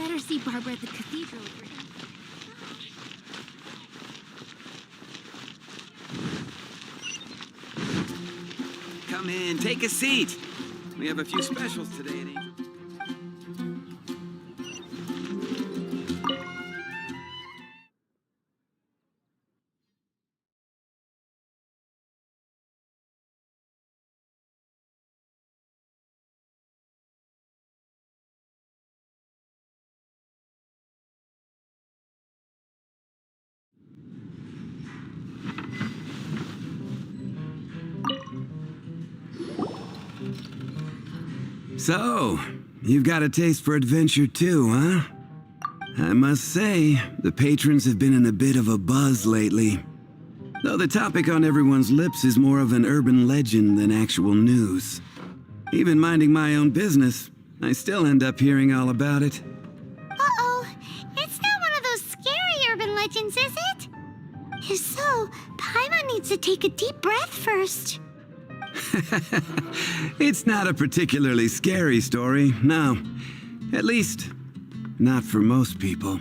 better see Barbara at the cathedral. Come in, take a seat. We have a few specials today at Angel. So, you've got a taste for adventure too, huh? I must say, the patrons have been in a bit of a buzz lately. Though the topic on everyone's lips is more of an urban legend than actual news. Even minding my own business, I still end up hearing all about it. Uh-oh. It's not one of those scary urban legends, is it? If so, Paimon needs to take a deep breath first. It's not a particularly scary story, no. At least, not for most people.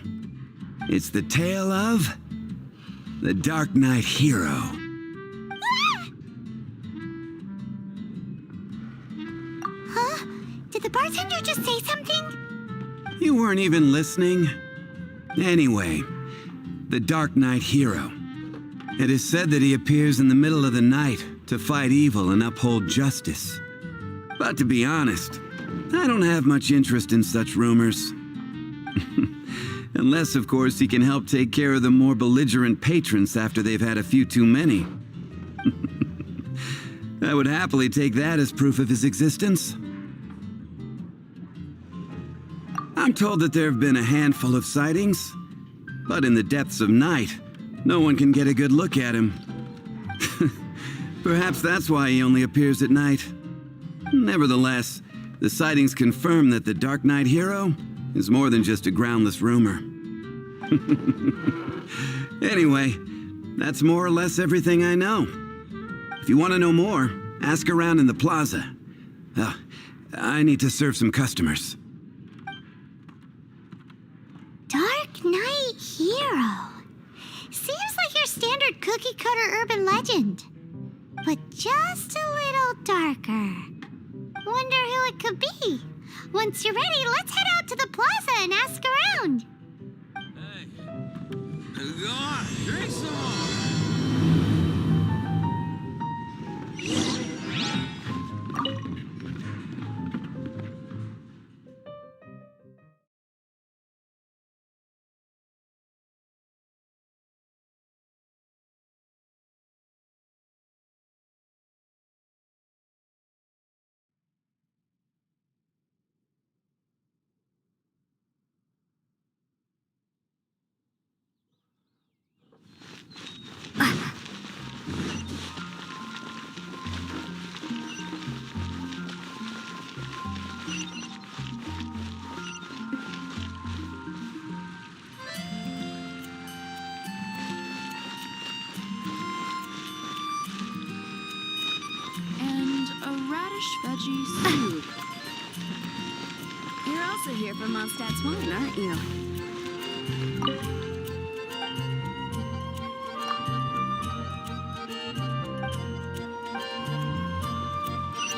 It's the tale of the Dark Knight Hero. Ah! Huh? Did the bartender just say something? You weren't even listening? Anyway, the Dark Knight Hero. It is said that he appears in the middle of the night to fight evil and uphold justice. But to be honest, I don't have much interest in such rumors. Unless, of course, he can help take care of the more belligerent patrons after they've had a few too many. I would happily take that as proof of his existence. I'm told that there have been a handful of sightings, but in the depths of night, no one can get a good look at him. Perhaps that's why he only appears at night. Nevertheless, the sightings confirm that the Dark Knight Hero is more than just a groundless rumor. Anyway, that's more or less everything I know. If you want to know more, ask around in the plaza. I need to serve some customers. Dark Knight Hero. Seems like your standard cookie-cutter urban legend. But just a little darker. Wonder who it could be. Once you're ready, let's head out to the plaza and ask around. Hey, go on, drink some more. Veggie soup. You're also here for Mondstadt's wine, aren't you?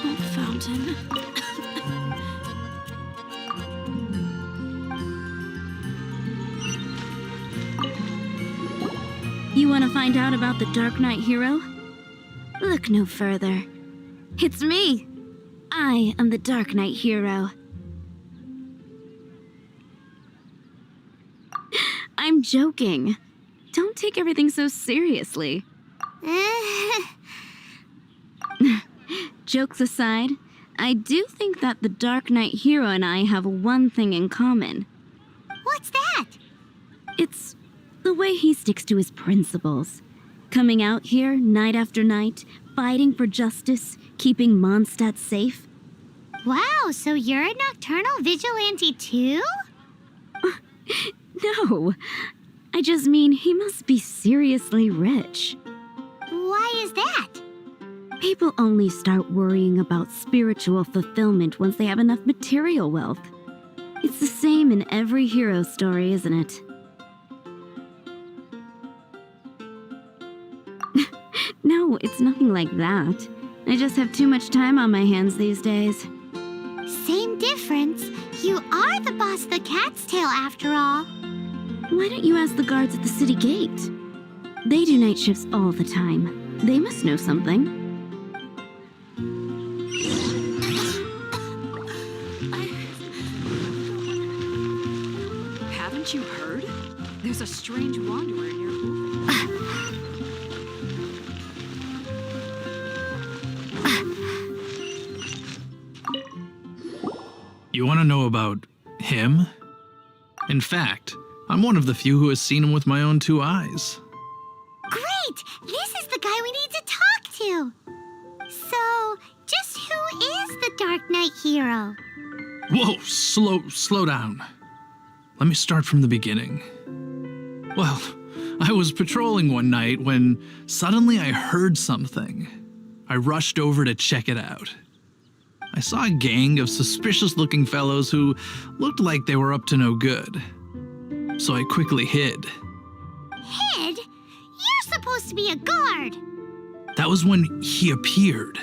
Old fountain. You want to find out about the Dark Knight Hero? Look no further. It's me! I am the Dark Knight Hero. I'm joking. Don't take everything so seriously. Jokes aside, I do think that the Dark Knight Hero and I have one thing in common. What's that? It's the way he sticks to his principles. Coming out here night after night, fighting for justice, keeping Mondstadt safe. Wow, so you're a nocturnal vigilante too? No, I just mean he must be seriously rich. Why is that? People only start worrying about spiritual fulfillment once they have enough material wealth. It's the same in every hero story, isn't it? No, it's nothing like that. I just have too much time on my hands these days. Same difference. You are the boss of the Cat's Tail after all. Why don't you ask the guards at the city gate? They do night shifts all the time. They must know something. Haven't you heard? There's a strange wanderer in your home. You want to know about him? In fact, I'm one of the few who has seen him with my own 2 eyes. Great! This is the guy we need to talk to. So, just who is the Dark Knight hero? Whoa, slow down. Let me start from the beginning. Well, I was patrolling one night when suddenly I heard something. I rushed over to check it out. I saw a gang of suspicious-looking fellows who looked like they were up to no good. So I quickly hid. Hid? You're supposed to be a guard. That was when he appeared.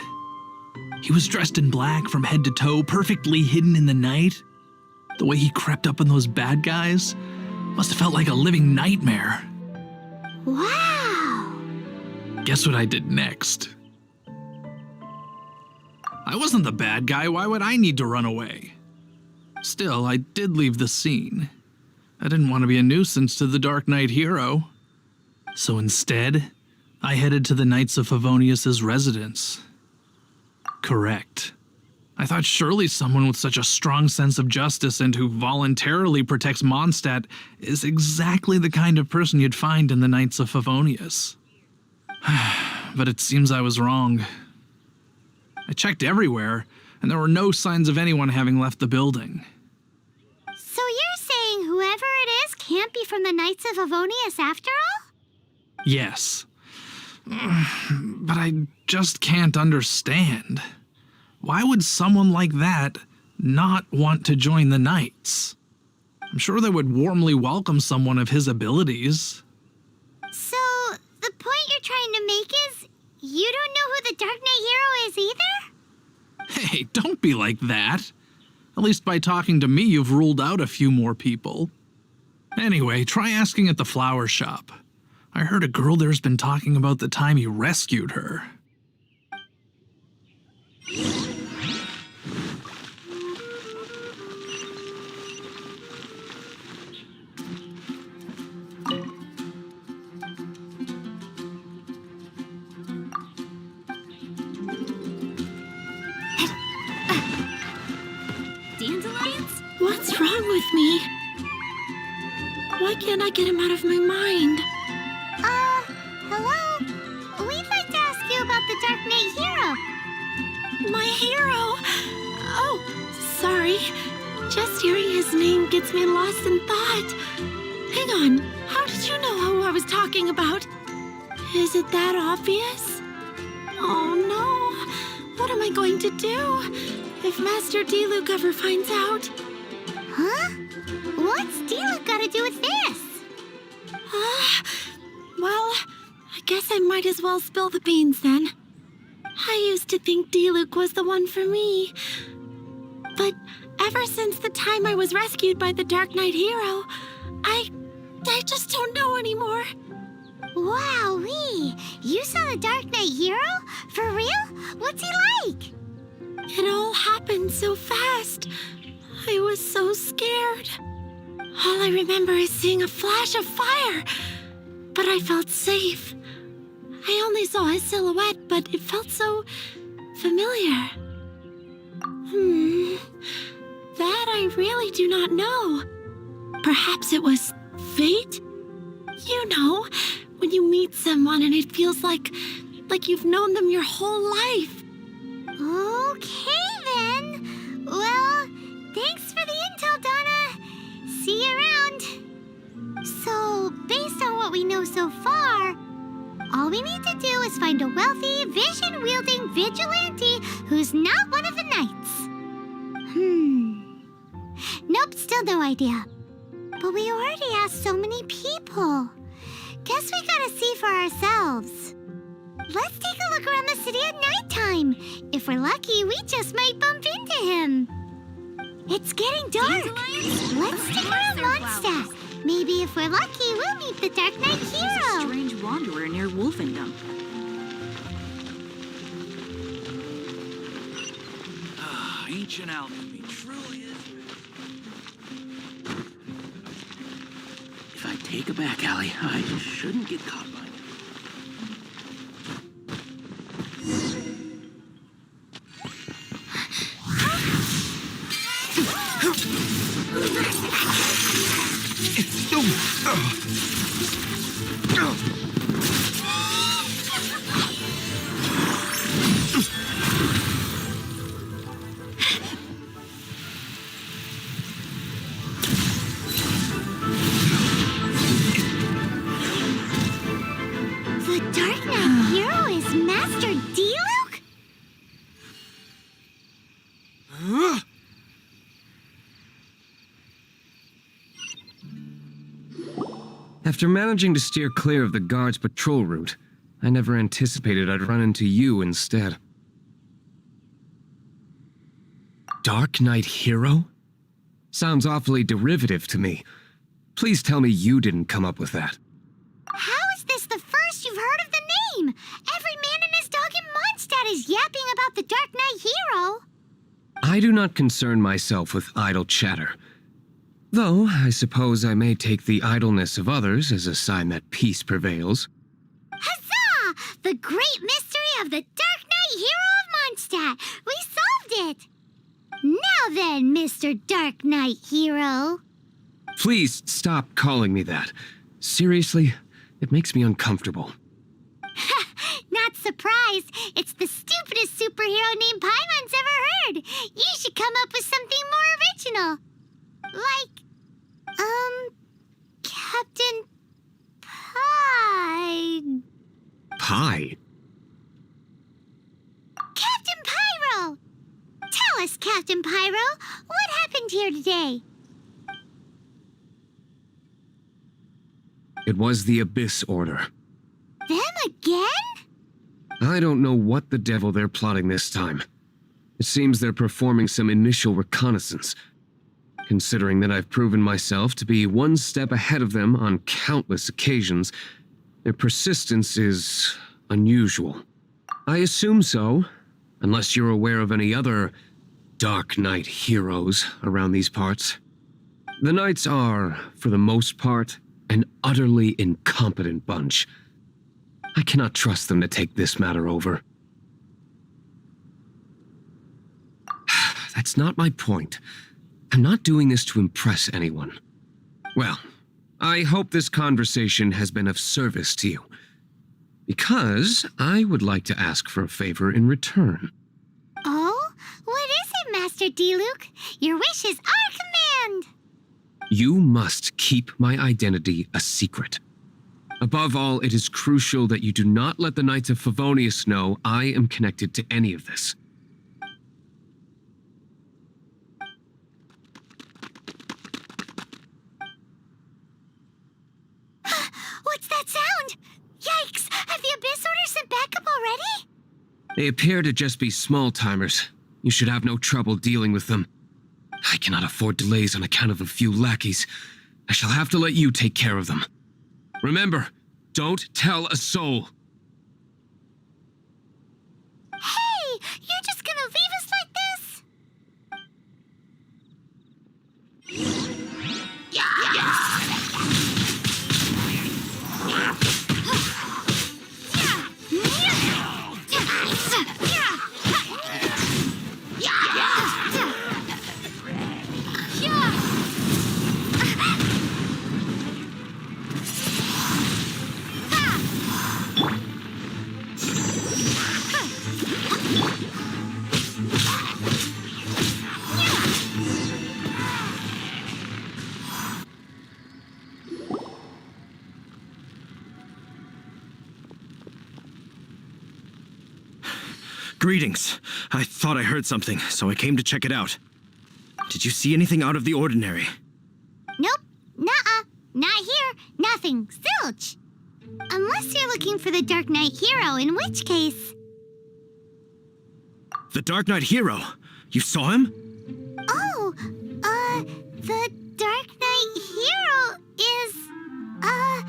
He was dressed in black from head to toe, perfectly hidden in the night. The way he crept up on those bad guys must have felt like a living nightmare. Wow! Guess what I did next? I wasn't the bad guy, why would I need to run away? Still, I did leave the scene. I didn't want to be a nuisance to the Dark Knight hero. So instead, I headed to the Knights of Favonius' residence. Correct. I thought surely someone with such a strong sense of justice and who voluntarily protects Mondstadt is exactly the kind of person you'd find in the Knights of Favonius. But it seems I was wrong. I checked everywhere, and there were no signs of anyone having left the building. So you're saying whoever it is can't be from the Knights of Favonius after all? Yes. But I just can't understand. Why would someone like that not want to join the Knights? I'm sure they would warmly welcome someone of his abilities. So, the point you're trying to make is you don't know who the Dark Knight hero is either? Hey, don't be like that. At least by talking to me, you've ruled out a few more people. Anyway, try asking at the flower shop. I heard a girl there's been talking about the time you rescued her. Dandelions? What's wrong with me? Why can't I get him out of my mind? Hello? We'd like to ask you about the Dark Knight hero. My hero! Oh, sorry. Just hearing his name gets me lost in thought. Hang on, how did you know who I was talking about? Is it that obvious? Oh no, what am I going to do if Master Diluc ever finds out? Huh? What's Diluc got to do with this? Well, I guess I might as well spill the beans then. I used to think Diluc was the one for me. But ever since the time I was rescued by the Dark Knight hero, I just don't know anymore. Wowee! You saw the Dark Knight hero? For real? What's he like? It all happened so fast. I was so scared. All I remember is seeing a flash of fire, but I felt safe. I only saw his silhouette, but it felt so familiar. That I really do not know. Perhaps it was fate? You know, when you meet someone and it feels like you've known them your whole life. Okay then. Well, thanks for the intel, Donna. See you around. So, based on what we know so far, all we need to do is find a wealthy, vision-wielding vigilante who's not one of the knights. Nope, still still no idea. But we already asked so many people. Guess we gotta see for ourselves. Let's take a look around the city at nighttime. If we're lucky, we just might bump into him. It's getting dark. Let's stick around Mondstadt. Maybe if we're lucky, we'll meet the Dark Knight There's a hero. strange wanderer near Wolfendom. Ancient alchemy truly is. If I take a back alley, I shouldn't get caught by it. The Dark Knight hero is Master Diluc? After managing to steer clear of the guards' patrol route, I never anticipated I'd run into you instead. Dark Knight hero? Sounds awfully derivative to me. Please tell me you didn't come up with that. How is this the first you've heard of the name? Every man and his dog in Mondstadt is yapping about the Dark Knight hero. I do not concern myself with idle chatter. Though, I suppose I may take the idleness of others as a sign that peace prevails. Huzzah! The great mystery of the Dark Knight hero of Mondstadt. We solved it. Now then, Mr. Dark Knight hero. Please stop calling me that. Seriously, it makes me uncomfortable. Not surprised. It's the stupidest superhero name Paimon's ever heard. You should come up with something more original. Like, Captain Pie. Pie? Captain Pyro! Tell us, Captain Pyro, what happened here today? It was the Abyss Order. Them again? I don't know what the devil they're plotting this time. It seems they're performing some initial reconnaissance. Considering that I've proven myself to be one step ahead of them on countless occasions, their persistence is unusual. I assume so, unless you're aware of any other Dark Knight heroes around these parts. The Knights are, for the most part, an utterly incompetent bunch. I cannot trust them to take this matter over. That's not my point. I'm not doing this to impress anyone. Well, I hope this conversation has been of service to you. Because I would like to ask for a favor in return. Oh? What is it, Master Diluc? Your wish is our command! You must keep my identity a secret. Above all, it is crucial that you do not let the Knights of Favonius know I am connected to any of this. What's that sound? Yikes! Have the Abyss Order sent backup already? They appear to just be small-timers. You should have no trouble dealing with them. I cannot afford delays on account of a few lackeys. I shall have to let you take care of them. Remember, don't tell a soul. Hey! You're just gonna leave us like this? Greetings. I thought I heard something, so I came to check it out. Did you see anything out of the ordinary? not here. Nothing. Zilch. Unless you're looking for the Dark Knight hero, in which case... The Dark Knight hero? You saw him? Oh, the Dark Knight hero is, her!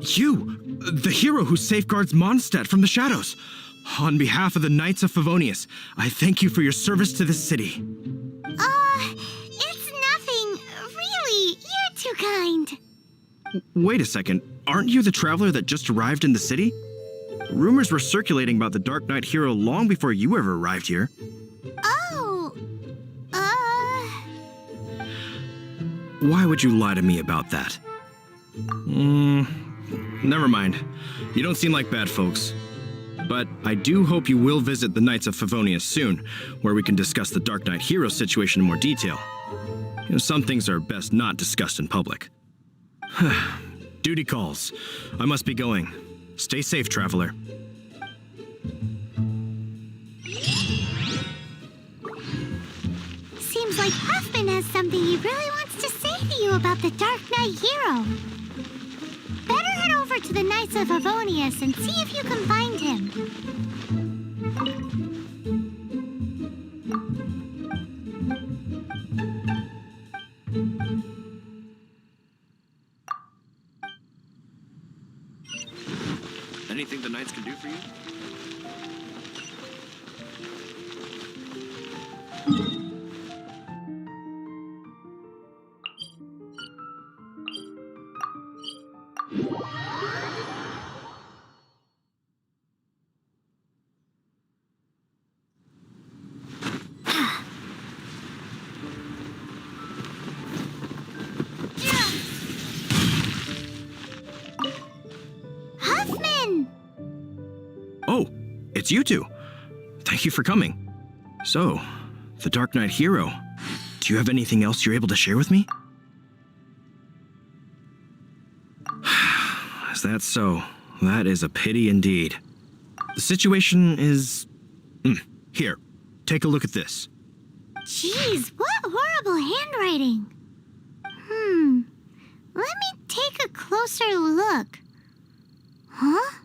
You! The hero who safeguards Mondstadt from the shadows. On behalf of the Knights of Favonius, I thank you for your service to this city. It's nothing. Really, you're too kind. Wait a second. Aren't you the traveler that just arrived in the city? Rumors were circulating about the Dark Knight hero long before you ever arrived here. Oh, Why would you lie to me about that? Never mind. You don't seem like bad folks. But I do hope you will visit the Knights of Favonius soon, where we can discuss the Dark Knight hero situation in more detail. You know, some things are best not discussed in public. Duty calls. I must be going. Stay safe, traveler. seems like Huffman has something he really wants to say to you about the Dark Knight hero. Better head over to the Knights of Favonius and see if you can find him. Anything the Knights can do for you? Huffman! Oh, it's you two. Thank you for coming. So, the Dark Knight hero. Do you have anything else you're able to share with me? Is that so? That is a pity indeed. The situation is... Here, take a look at this. Jeez, what horrible handwriting. Let me take a closer look. Huh?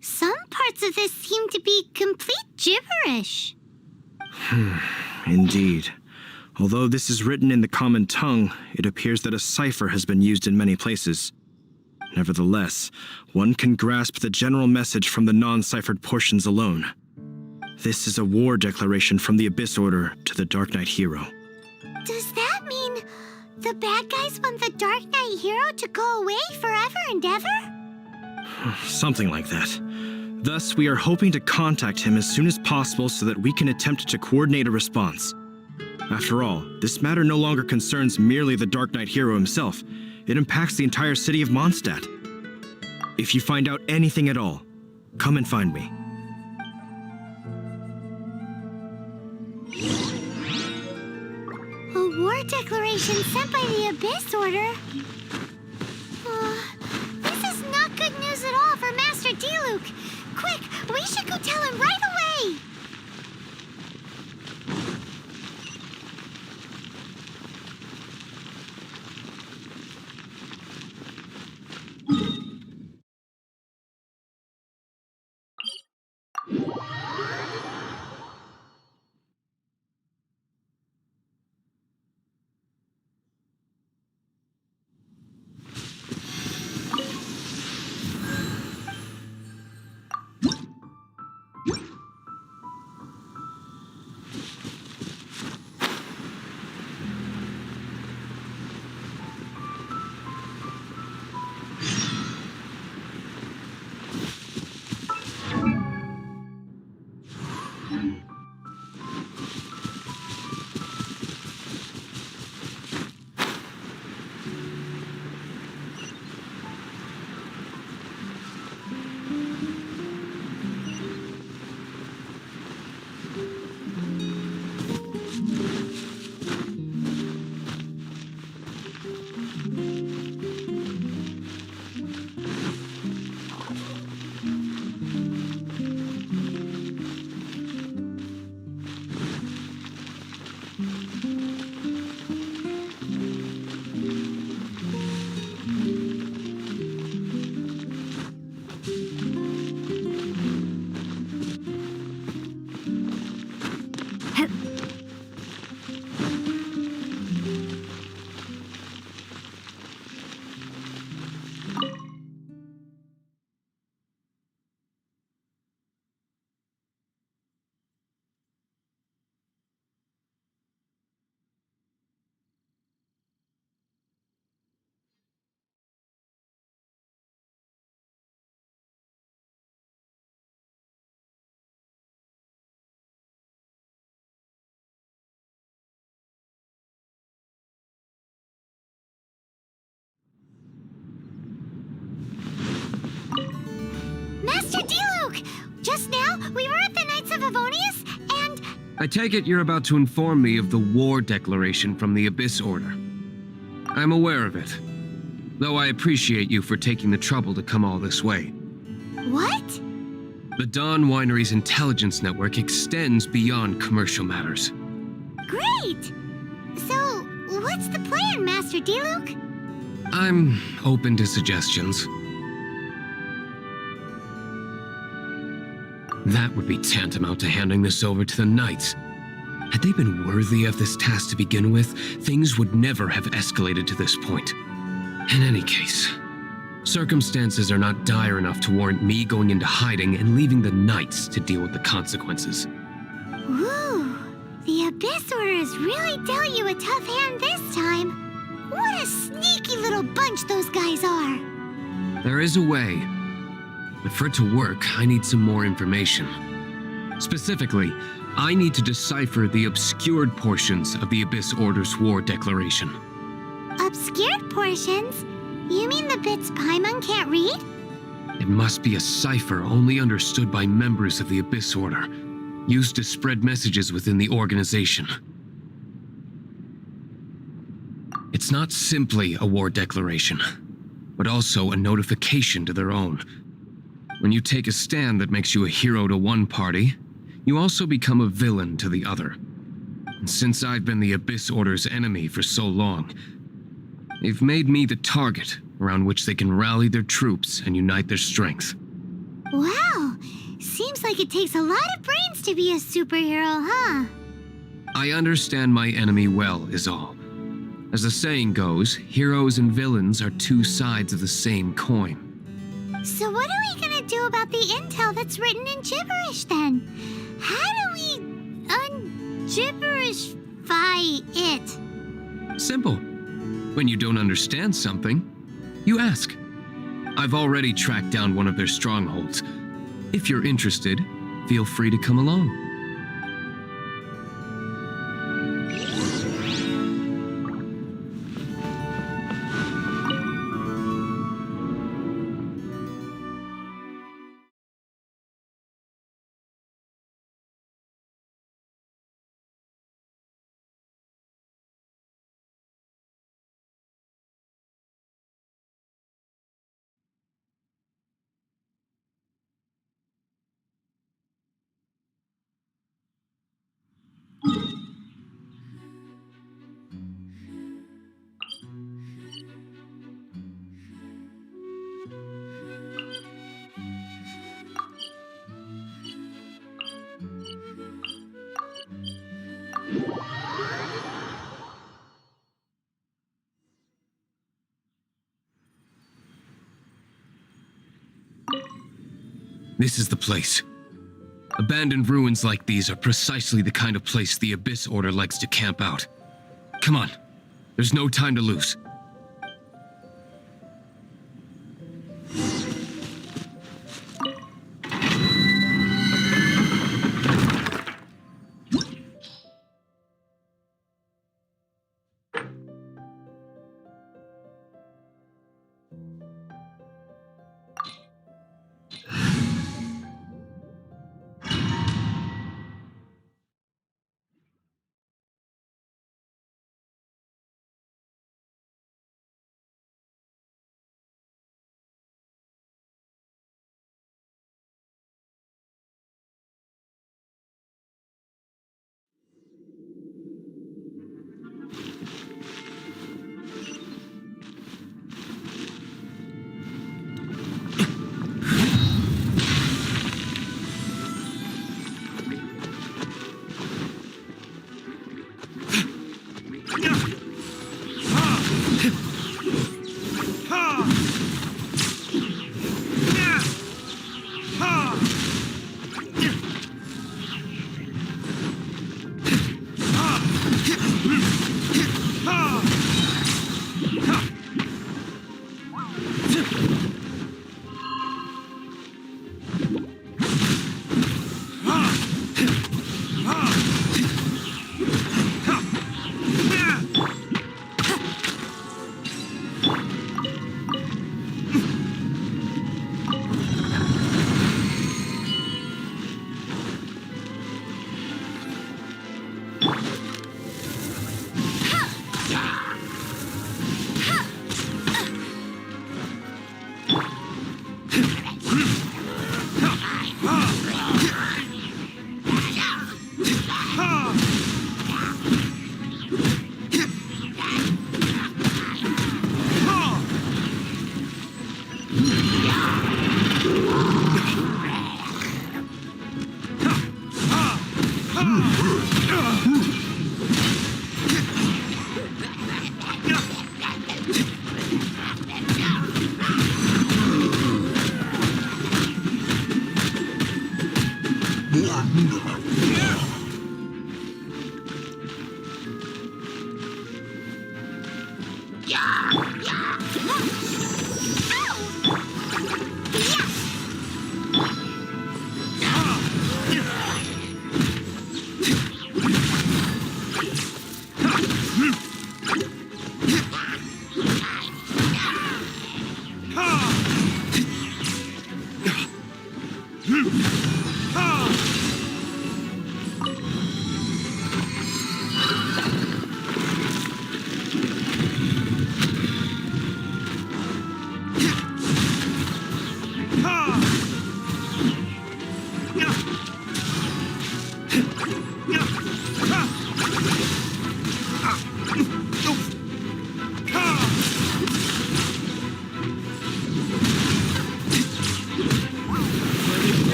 Some parts of this seem to be complete gibberish. Indeed. Although this is written in the common tongue, it appears that a cipher has been used in many places. Nevertheless, one can grasp the general message from the non-ciphered portions alone. This is a war declaration from the Abyss Order to the Dark Knight hero. Does that mean the bad guys want the Dark Knight hero to go away forever and ever? Something like that. Thus, we are hoping to contact him as soon as possible so that we can attempt to coordinate a response. After all, this matter no longer concerns merely the Dark Knight hero himself. It impacts the entire city of Mondstadt. If you find out anything at all, come and find me. A war declaration sent by the Abyss Order? This is not good news at all for Master Diluc. Quick, we should go tell him right away! Master Diluc! Just now, we were at the Knights of Avonius, and I take it you're about to inform me of the war declaration from the Abyss Order. I'm aware of it, though I appreciate you for taking the trouble to come all this way. what? The Dawn Winery's intelligence network extends beyond commercial matters. Great! So, what's the plan, Master Diluc? I'm open to suggestions. That would be tantamount to handing this over to the Knights. Had they been worthy of this task to begin with, things would never have escalated to this point. In any case, circumstances are not dire enough to warrant me going into hiding and leaving the Knights to deal with the consequences. Ooh, the Abyss Order has really dealt you a tough hand this time. What a sneaky little bunch those guys are. There is a way, but for it to work, I need some more information. Specifically, I need to decipher the obscured portions of the Abyss Order's war declaration. Obscured portions? You mean the bits Paimon can't read? It must be a cipher only understood by members of the Abyss Order, used to spread messages within the organization. It's not simply a war declaration, but also a notification to their own. When you take a stand that makes you a hero to one party, you also become a villain to the other. And since I've been the Abyss Order's enemy for so long, they've made me the target around which they can rally their troops and unite their strength. Wow, seems like it takes a lot of brains to be a superhero, huh? I understand my enemy well, is all. As the saying goes, heroes and villains are two sides of the same coin. So what are we gonna do about the intel that's written in gibberish then? How do we un-gibberishify it? Simple. When you don't understand something, you ask. I've already tracked down one of their strongholds. If you're interested, feel free to come along. This is the place. Abandoned ruins like these are precisely the kind of place the Abyss Order likes to camp out. Come on, there's no time to lose.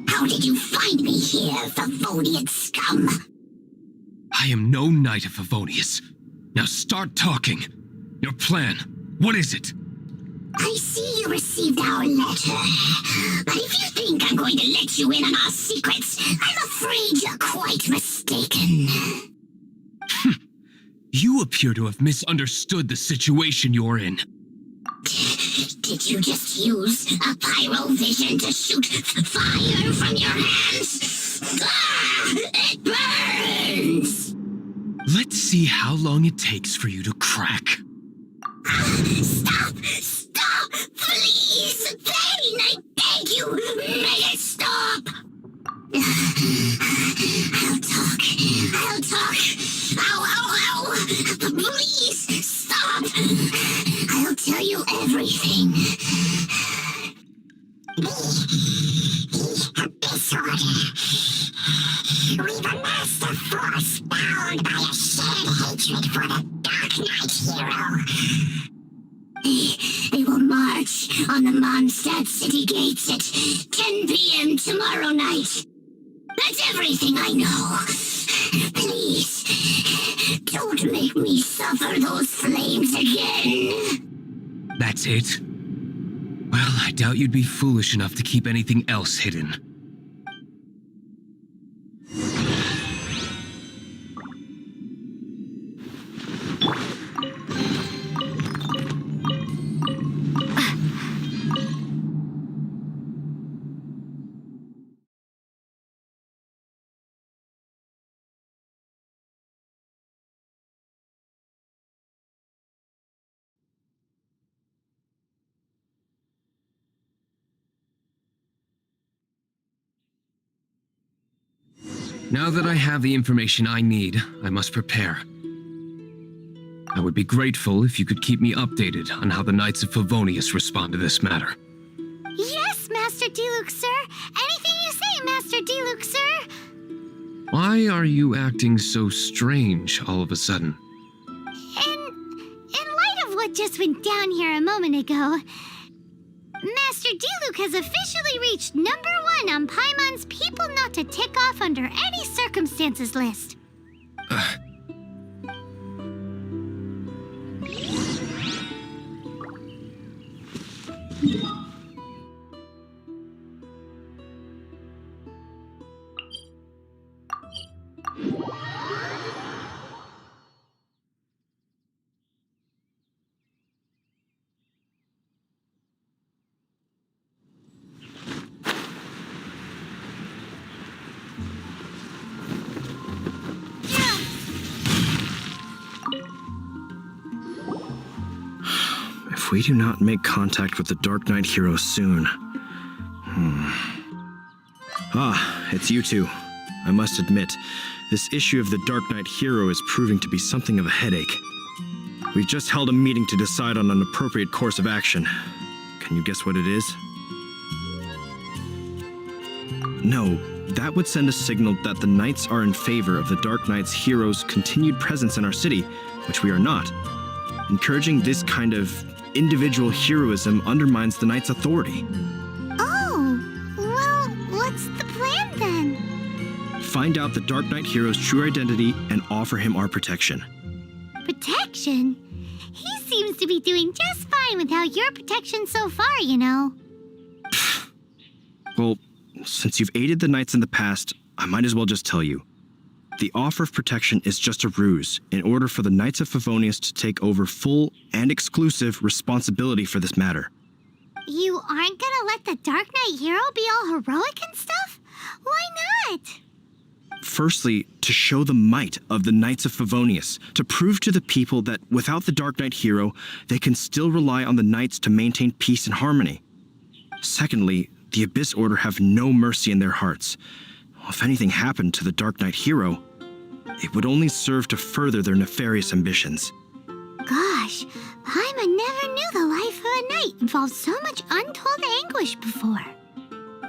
How did you find me here, Favonian scum? I am no Knight of Favonius. Now start talking. Your plan, what is it? I see you received our letter. But if you think I'm going to let you in on our secrets, I'm afraid you're quite mistaken. You appear to have misunderstood the situation you're in. Did you just use a pyro vision to shoot fire from your hands? Ah, it burns! Let's see how long it takes for you to crack. Stop! Stop! Please! Thane, I beg you! Make it stop! I'll talk. I'll talk. Ow, ow, ow! Please, stop! I'll tell you everything. Disorder. We've amassed a force bound by a shared hatred for the Dark Knight hero. They will march on the Mondstadt city gates at 10 p.m. tomorrow night. That's everything I know. Please, don't make me suffer those flames again. That's it? Well, I doubt you'd be foolish enough to keep anything else hidden. Now that I have the information I need, I must prepare. I would be grateful if you could keep me updated on how the Knights of Favonius respond to this matter. Yes, Master Diluc, sir. Anything you say, Master Diluc, sir. Why are you acting so strange all of a sudden? In light of what just went down here a moment ago, Master Diluc has officially reached #1 on Paimon's People Not to Tick Off Under Any Circumstances list. If we do not make contact with the Dark Knight hero soon... Ah, it's you two. I must admit, this issue of the Dark Knight hero is proving to be something of a headache. We've just held a meeting to decide on an appropriate course of action. Can you guess what it is? No, that would send a signal that the Knights are in favor of the Dark Knight's hero's continued presence in our city, which we are not. Encouraging this kind of individual heroism undermines the Knights' authority. Oh, well, what's the plan then? Find out the Dark Knight hero's true identity and offer him our protection. Protection? He seems to be doing just fine without your protection so far, you know. Well, since you've aided the Knights in the past, I might as well just tell you. The offer of protection is just a ruse in order for the Knights of Favonius to take over full and exclusive responsibility for this matter. You aren't gonna let the Dark Knight hero be all heroic and stuff? Why not? Firstly, to show the might of the Knights of Favonius, to prove to the people that without the Dark Knight hero, they can still rely on the Knights to maintain peace and harmony. Secondly, the Abyss Order have no mercy in their hearts. If anything happened to the Dark Knight hero, it would only serve to further their nefarious ambitions. Gosh, Paimon never knew the life of a knight involved so much untold anguish before.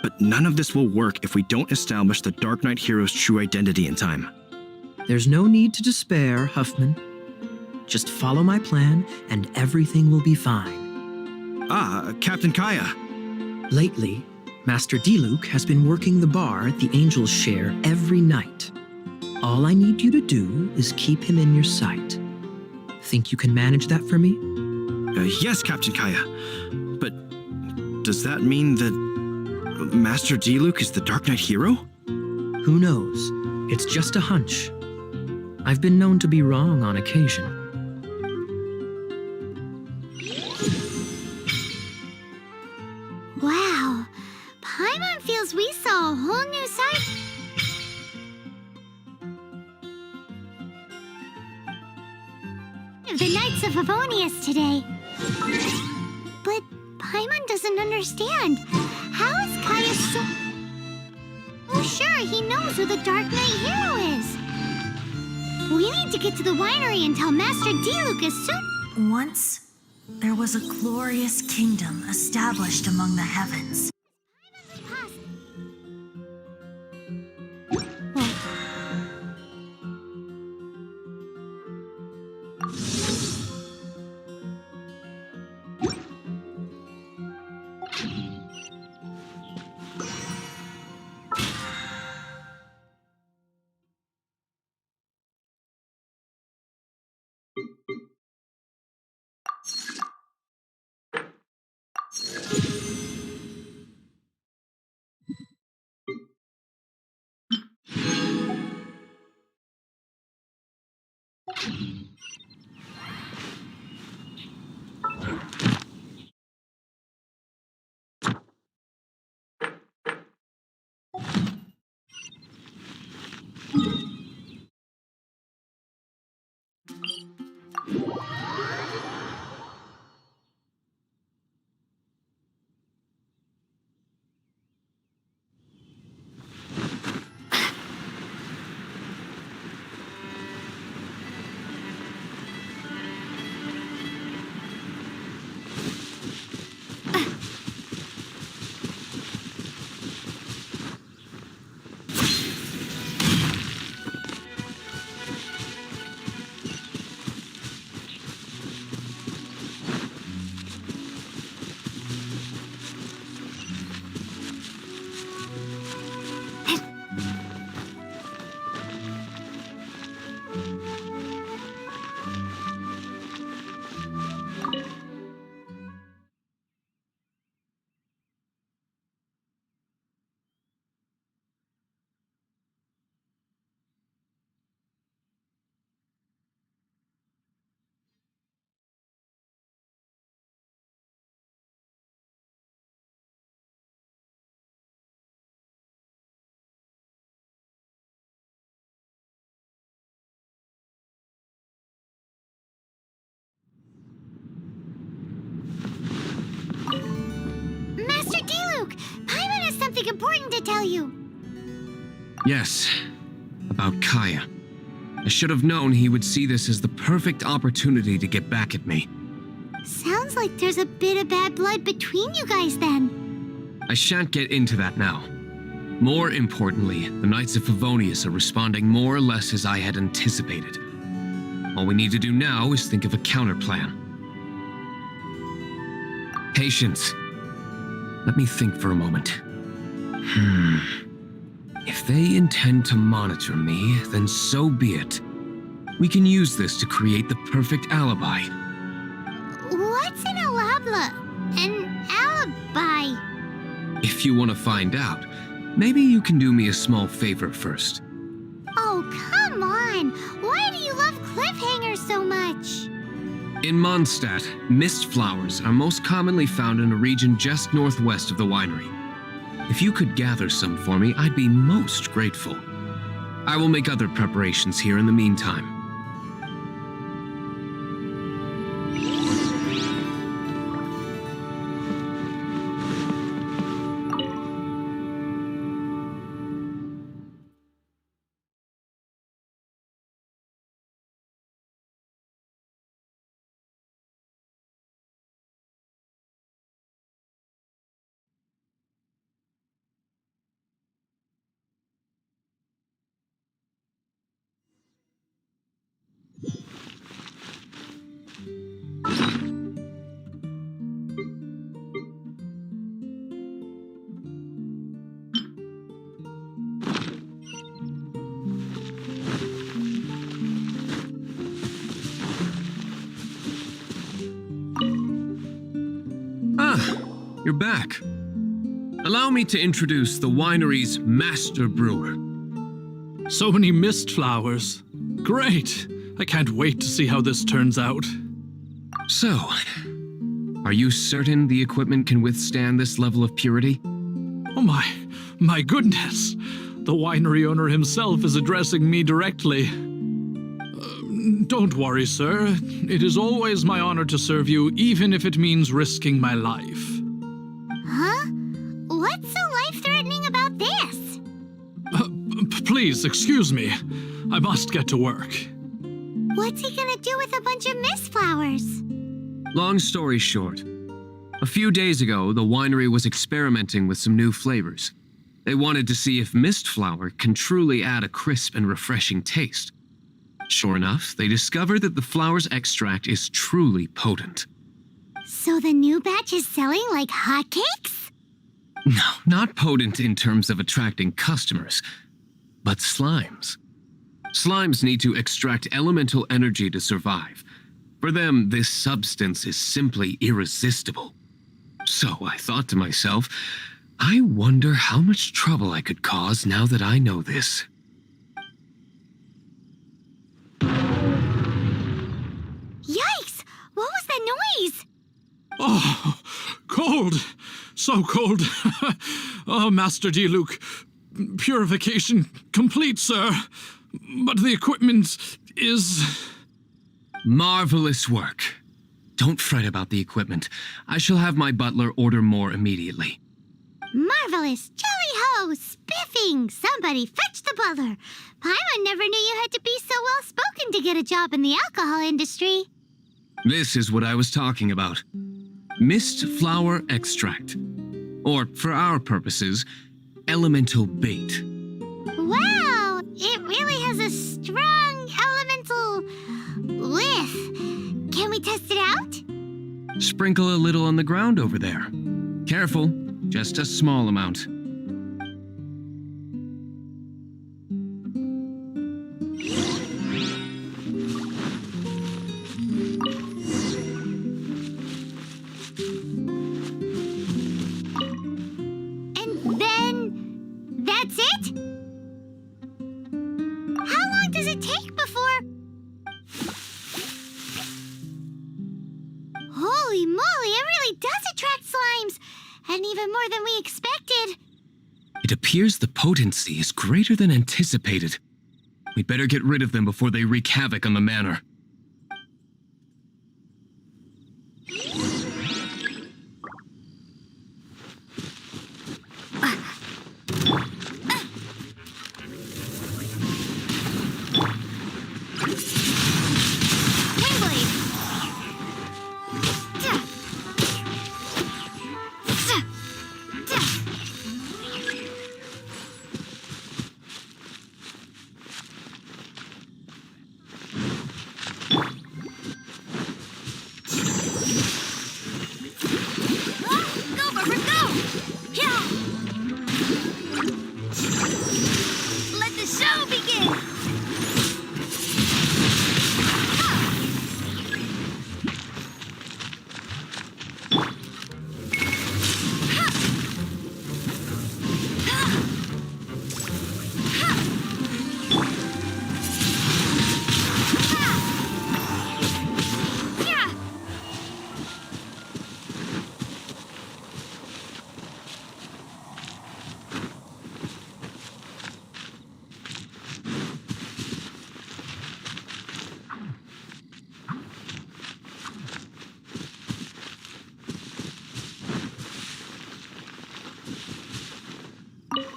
But none of this will work if we don't establish the Dark Knight hero's true identity in time. There's no need to despair, Huffman. Just follow my plan and everything will be fine. Ah, Captain Kaya. Lately, Master Diluc has been working the bar the angels share every night. All I need you to do is keep him in your sight. Think you can manage that for me? Yes, Captain Kaya. But does that mean that Master Diluc is the Dark Knight hero? Who knows? It's just a hunch. I've been known to be wrong on occasion. Wow, Paimon feels we saw a whole new side. Of the Knights of Favonius today. But Paimon doesn't understand. How is Kaya so... Oh, sure, he knows who the Dark Knight hero is. We need to get to the winery and tell Master Diluc as soon... Once, there was a glorious kingdom established among the heavens. something important to tell you. Yes, about Kaya. I should have known he would see this as the perfect opportunity to get back at me. Sounds like there's a bit of bad blood between you guys then. I shan't get into that now. More importantly, the Knights of Favonius are responding more or less as I had anticipated. All we need to do now is think of a counterplan. Patience. Let me think for a moment. If they intend to monitor me, then so be it. We can use this to create the perfect alibi. What's an alabla? An alibi? If you want to find out, maybe you can do me a small favor first. Oh, come on! Why do you love cliffhangers so much? In Mondstadt, mist flowers are most commonly found in a region just northwest of the winery. If you could gather some for me, I'd be most grateful. I will make other preparations here in the meantime. You're back. Allow me to introduce the winery's master brewer. So many mist flowers. Great! I can't wait to see how this turns out. So, are you certain the equipment can withstand this level of purity? Oh my goodness! The winery owner himself is addressing me directly. Don't worry, sir. It is always my honor to serve you, even if it means risking my life. Huh? What's so life-threatening about this? Please, excuse me. I must get to work. What's he gonna do with a bunch of mist flowers? Long story short, a few days ago, the winery was experimenting with some new flavors. They wanted to see if mist flower can truly add a crisp and refreshing taste. Sure enough, they discovered that the flower's extract is truly potent. So the new batch is selling like hotcakes? No, not potent in terms of attracting customers, but slimes. Slimes need to extract elemental energy to survive. For them, this substance is simply irresistible. So I thought to myself, I wonder how much trouble I could cause now that I know this. Yikes! What was that noise? Oh, cold! So cold! Oh, Master Diluc, purification complete, sir. But the equipment is... Marvelous work. Don't fret about the equipment. I shall have my butler order more immediately. Marvelous! Jolly-ho! Spiffing! Somebody fetch the butler! Paimon never knew you had to be so well-spoken to get a job in the alcohol industry. This is what I was talking about. Mist flower extract. Or, for our purposes, elemental bait. Wow! It really has a strong elemental whiff. Can we test it out? Sprinkle a little on the ground over there. Careful, just a small amount. And then that's it? How long does it take before... Holy moly, it really does attract slimes! And even more than we expected. It appears the potency is greater than anticipated. We'd better get rid of them before they wreak havoc on the manor.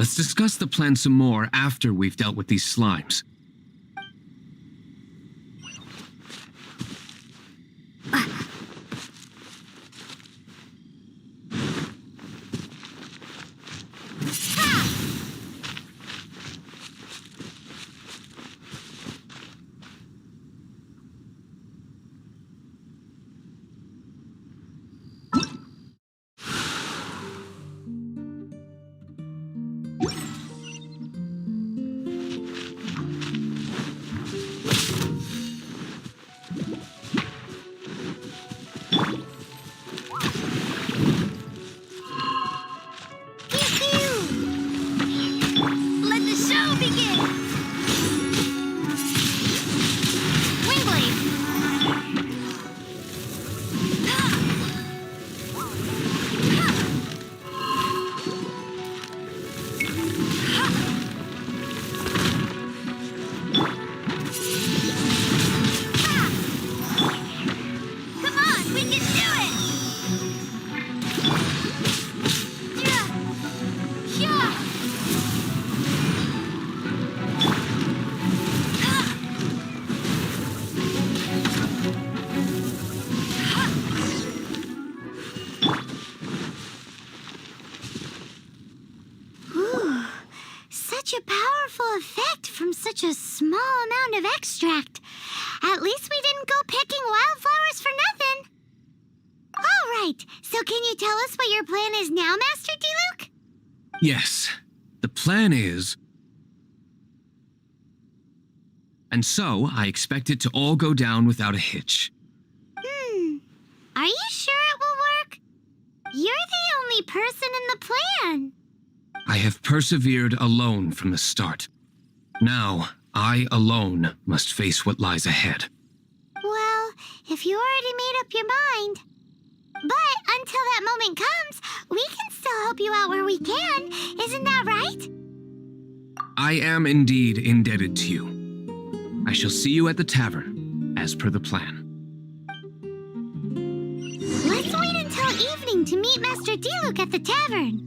Let's discuss the plan some more after we've dealt with these slimes. Let the show begin! Wingblade! Come on, we can do it! Yeah! Yeah! Ooh, such a powerful effect from such a small amount of extract. At least we didn't go picking wildflowers for nothing. All right, so can you tell us what your plan is now, Master Diluc? Yes, the plan is... And so, I expect it to all go down without a hitch. Are you sure it will work? You're the only person in the plan. I have persevered alone from the start. Now, I alone must face what lies ahead. Well, if you already made up your mind. But until that moment comes, we can still help you out where we can. Isn't that right? I am indeed indebted to you. I shall see you at the tavern, as per the plan. Let's wait until evening to meet Master Diluc at the tavern.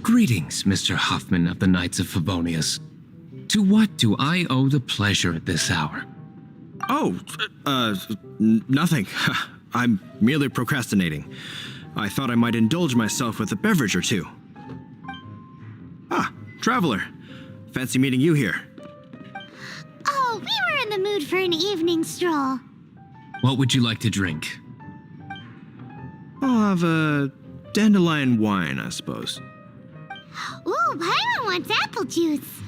Greetings, Mr. Huffman of the Knights of Favonius. To what do I owe the pleasure at this hour? Oh, nothing. I'm merely procrastinating. I thought I might indulge myself with a beverage or two. Ah, traveler. Fancy meeting you here. Oh, we were in the mood for an evening stroll. What would you like to drink? I'll have a dandelion wine, I suppose. Ooh, Paimon wants apple juice.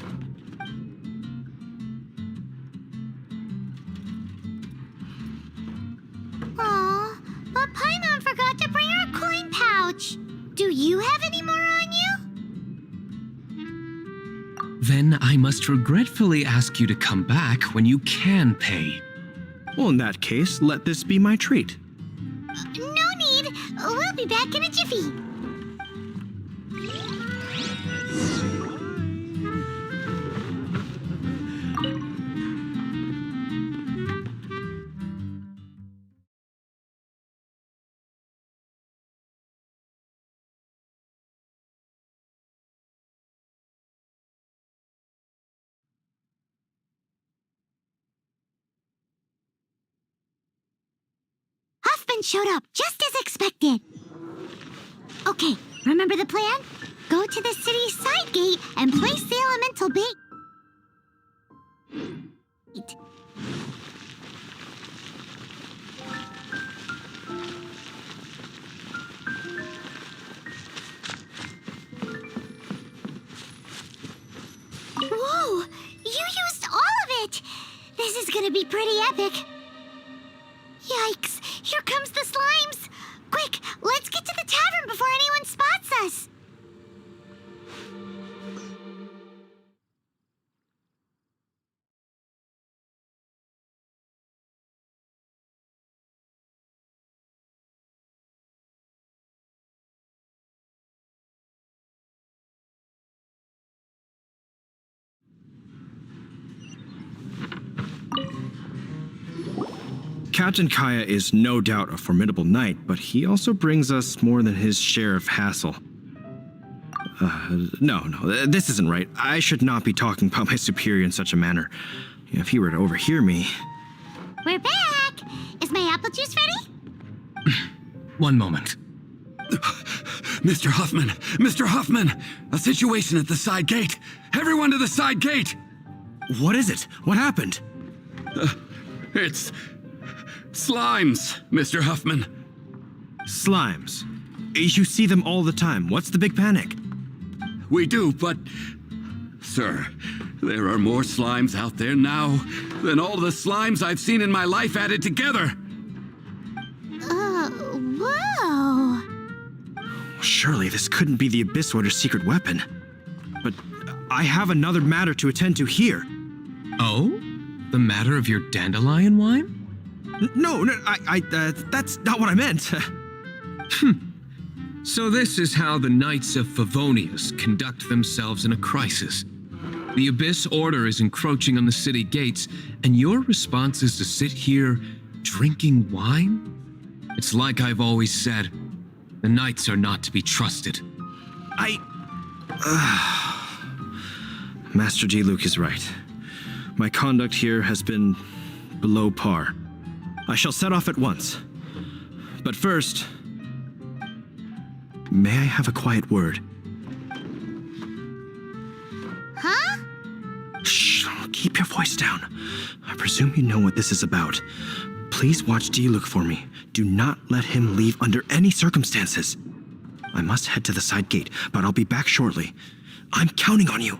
Aw, but Paimon forgot to bring her coin pouch. Do you have any more on you? Then I must regretfully ask you to come back when you can pay. Well, in that case, let this be my treat. No need. We'll be back in a jiffy. Huffman showed up just as expected. Okay, remember the plan? Go to the city's side gate and place the elemental bait. Whoa! You used all of it! This is gonna be pretty epic. Yikes! Here comes the slimes! Quick, let's get to the tavern before anyone spots us! Captain Kaya is no doubt a formidable knight, but he also brings us more than his share of hassle. No, this isn't right. I should not be talking about my superior in such a manner. If he were to overhear me... We're back! Is my apple juice ready? One moment. Mr. Huffman! Mr. Huffman! A situation at the side gate! Everyone to the side gate! What is it? What happened? It's... slimes, Mr. Huffman. Slimes. You see them all the time. What's the big panic? We do, but... Sir, there are more slimes out there now than all the slimes I've seen in my life added together. Whoa! Surely this couldn't be the Abyss Order's secret weapon. But I have another matter to attend to here. Oh? The matter of your dandelion wine? No, that's not what I meant. So this is how the Knights of Favonius conduct themselves in a crisis. The Abyss Order is encroaching on the city gates, and your response is to sit here drinking wine? It's like I've always said, the Knights are not to be trusted. Master Diluc is right. My conduct here has been below par. I shall set off at once. But first, may I have a quiet word? Huh? Shh, keep your voice down. I presume you know what this is about. Please watch Diluc for me. Do not let him leave under any circumstances. I must head to the side gate, but I'll be back shortly. I'm counting on you.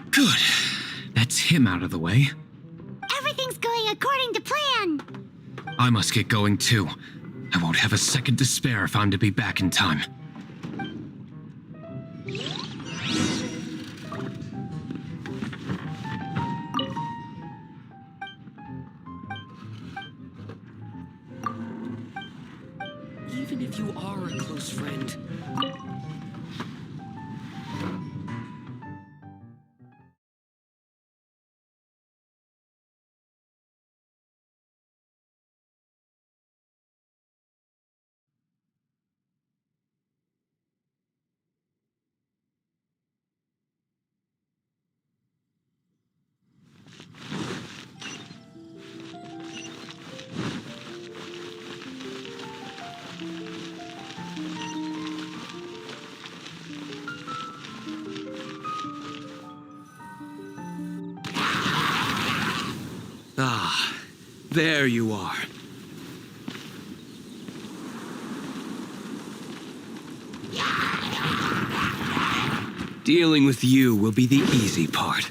Good. That's him out of the way. Everything's going according to plan. I must get going too. I won't have a second to spare if I'm to be back in time. Even if you are a close friend, Ah, there you are. Dealing with you will be the easy part.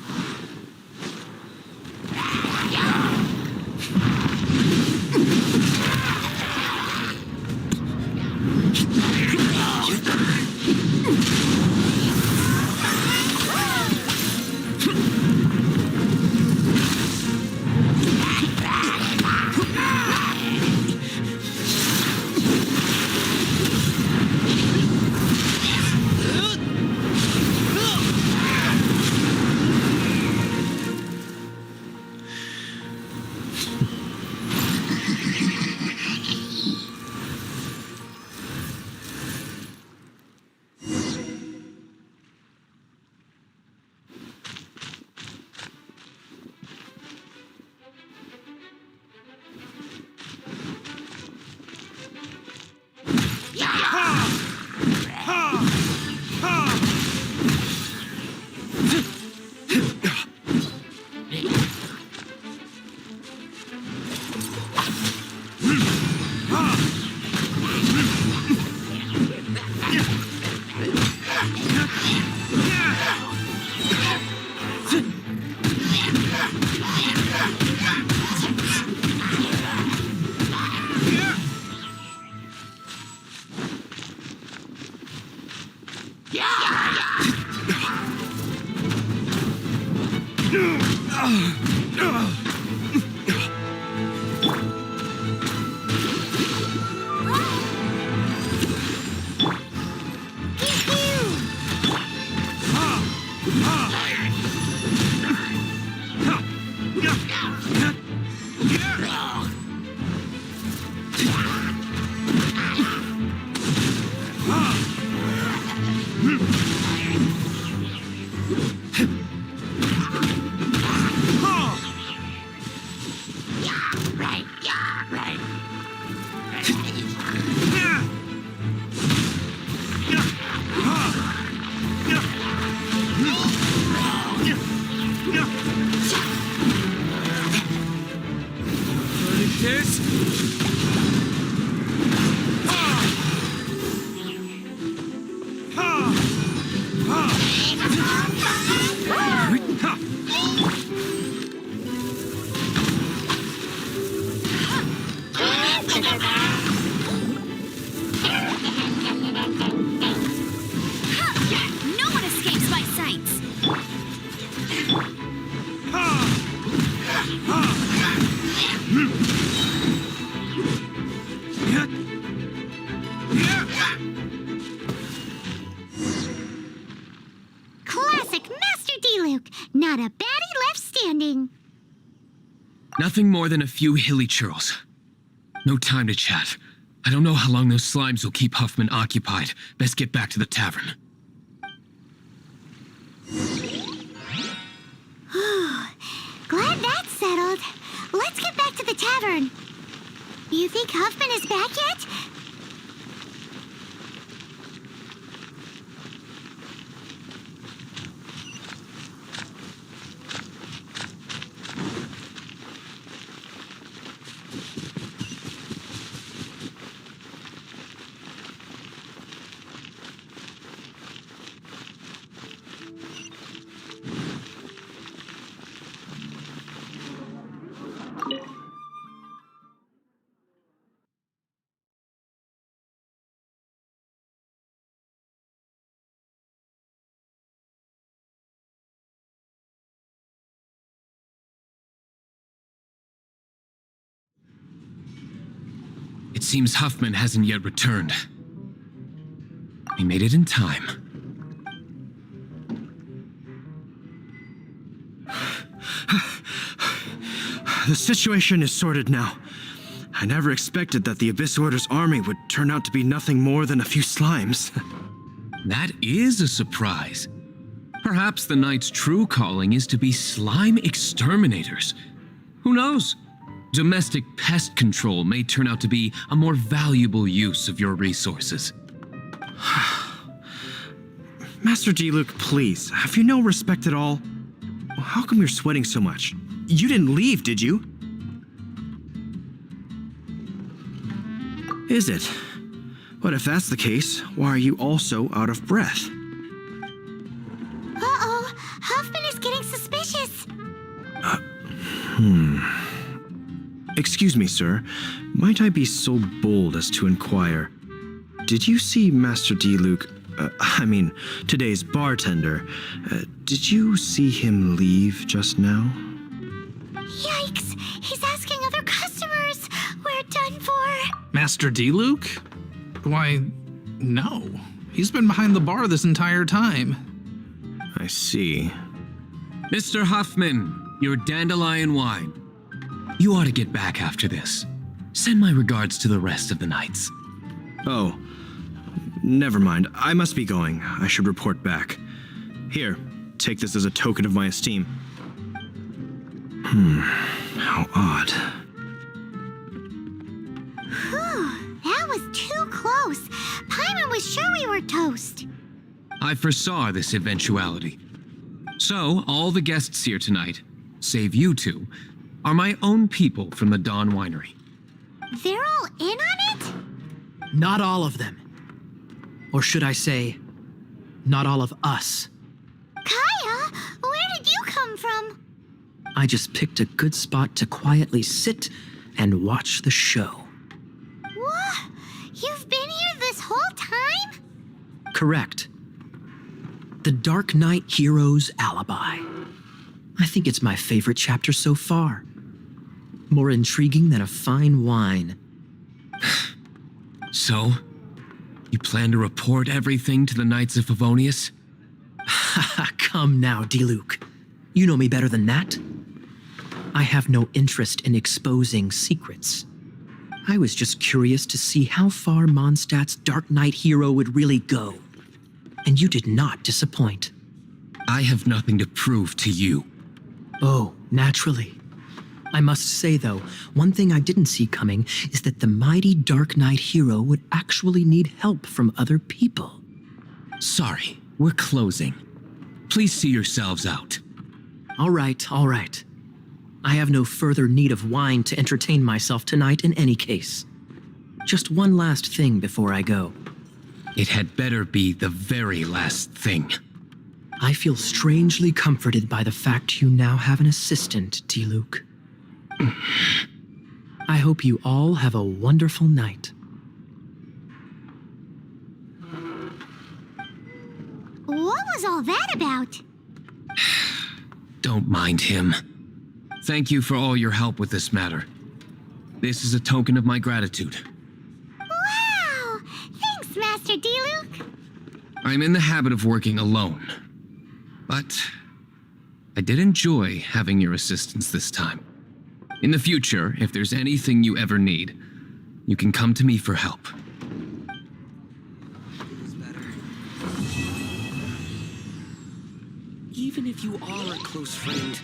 No one escapes my sights. Classic Master D-Luke. Not a baddie left standing. Nothing more than a few hilly churls. No time to chat. I don't know how long those slimes will keep Huffman occupied. Best get back to the tavern. Glad that's settled. Let's get back to the tavern. You think Huffman is back yet? It seems Huffman hasn't yet returned. We made it in time. The situation is sorted now. I never expected that the Abyss Order's army would turn out to be nothing more than a few slimes. That is a surprise. Perhaps the Knight's true calling is to be slime exterminators. Who knows? Domestic pest control may turn out to be a more valuable use of your resources. Master D-Luke, please, have you no respect at all? How come you're sweating so much? You didn't leave, did you? Is it? But if that's the case, why are you also out of breath? Uh-oh, Huffman is getting suspicious. Excuse me, sir. Might I be so bold as to inquire? Did you see Master D-Luke, today's bartender? Did you see him leave just now? Yikes, he's asking other customers. We're done for. Master D-Luke? Why, no. He's been behind the bar this entire time. I see. Mr. Huffman, your dandelion wine. You ought to get back after this. Send my regards to the rest of the knights. Oh, never mind. I must be going. I should report back. Here, take this as a token of my esteem. How odd. Whew, that was too close. Paimon was sure we were toast. I foresaw this eventuality. So, all the guests here tonight, save you two, are my own people from the Dawn Winery. They're all in on it? Not all of them. Or should I say, not all of us. Kaya, where did you come from? I just picked a good spot to quietly sit and watch the show. What? You've been here this whole time? Correct. The Dark Knight hero's alibi. I think it's my favorite chapter so far. More intriguing than a fine wine. So, you plan to report everything to the Knights of Favonius? Come now, Diluc. You know me better than that. I have no interest in exposing secrets. I was just curious to see how far Mondstadt's Dark Knight hero would really go. And you did not disappoint. I have nothing to prove to you. Oh, naturally. I must say, though, one thing I didn't see coming is that the mighty Dark Knight hero would actually need help from other people. Sorry, we're closing. Please see yourselves out. All right, all right. I have no further need of wine to entertain myself tonight in any case. Just one last thing before I go. It had better be the very last thing. I feel strangely comforted by the fact you now have an assistant, Diluc. I hope you all have a wonderful night. What was all that about? Don't mind him. Thank you for all your help with this matter. This is a token of my gratitude. Wow! Thanks, Master Diluc. I'm in the habit of working alone. But I did enjoy having your assistance this time. In the future, if there's anything you ever need, you can come to me for help. Even if you are a close friend,